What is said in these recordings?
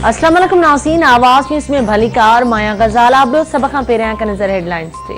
अस्सलाम वालेकुम नाज़रीन, आवाज़ न्यूज़ में भलीकार माया गज़ाल। आप लोग सब खां पहिरियां का नज़र हेडलाइंस ते।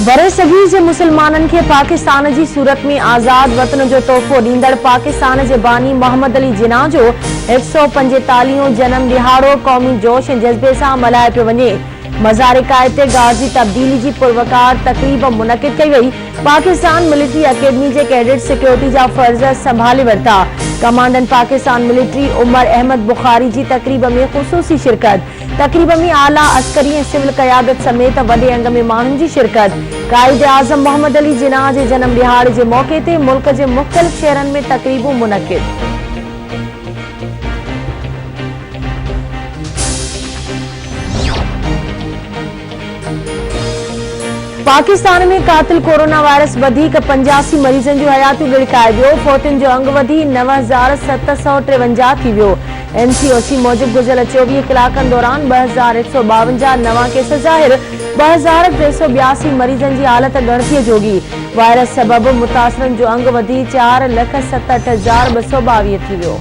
बरे सगीर जे मुसलमानन के पाकिस्तान की सूरत में आज़ाद वतन जो तोहफ़ो ॾींदड़ पाकिस्तान के बानी मोहम्मद अली जिन्ना जो 145 जन्म दिहाड़ो क़ौमी जोश ऐं जज़्बे से मल्हाए पियो वञे। मज़ार कायद ते गाज़ी तब्दीली की पुरवकार तक़रीब मुनक़िद कई वई। पाकिस्तान मिलिट्री अकेडमी के कैडेट सिक्योरिटी जा फर्ज संभाले वरता। कमांडेंट पाकिस्तान मिलिट्री उमर अहमद बुखारी की तक़रीब में ख़ुसूसी शिरकत। तक़रीब में आला अस्करी ऐं सिविल क़यादत समेत वॾे अंग में माण्हुनि जी शिरकत। कायद आज़म मोहम्मद अली जिन्ना के जन्म दिहाड़े के मौके ते मुल्क के मुख़्तलिफ़ शहरन में तक़रीबूं मुनक़िद। पाकिस्तान में कातिल कोरोना वायरस वधीक 85 मरीजन जो हयाती गिड़काए वियो। फौतियुनि जो अंग वधी 9753 थी वियो। NCOC मूजिब गुज़िरियल 24 कलाकनि दौरान 2152 नवां केस ज़ाहिर। 2382 मरीजन की हालत गणतीअ जोगी। वायरस सबब मुतासिरन जो अंग वधी 4,67,222 थी वियो।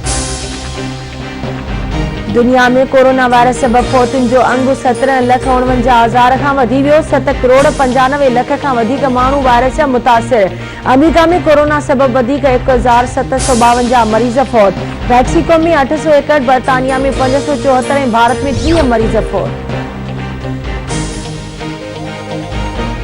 दुनिया में कोरोना वायरस सबब फौतियुनि जो अंग 17,49,000 खां वधी वियो। 7,95,00,000 खां वधीक माण्हू वायरस जा मुतासिर। अमेरिका में कोरोना सबब वधीक 1,752 मरीज फौत। मैक्सिको में 861, बर्तानिया में 574 ऐं भारत में 30 मरीज फौत।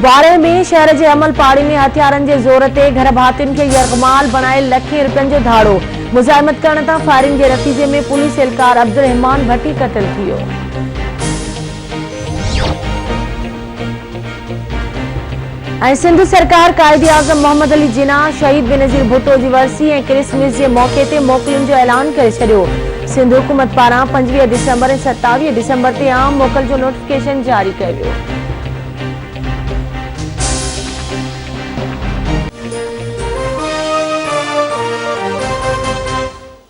बारे में शहर के अमल पाड़ी में हथियारन के जोर ते घर भातियुनि के यरगमाल बनाए लखें रुपयनि जो धाड़ो। मुज़ाहिमत करण तां फायरिंग के नतीजे में पुलिस एहलकार अब्दुल रहमान भट्टी कतल थियो। सिंध सरकार कायदे आज़म मोहम्मद अली जिन्ना शहीद बेनज़ीर भुट्टो की वरसी ऐं क्रिसमस के मौके ते मोकलियुनि जो ऐलान करे छॾियो। सिंध हुकूमत पारां 25 दिसंबर ऐं 27 दिसंबर ते आम मोकल जो नोटिफिकेशन जारी कयो वियो।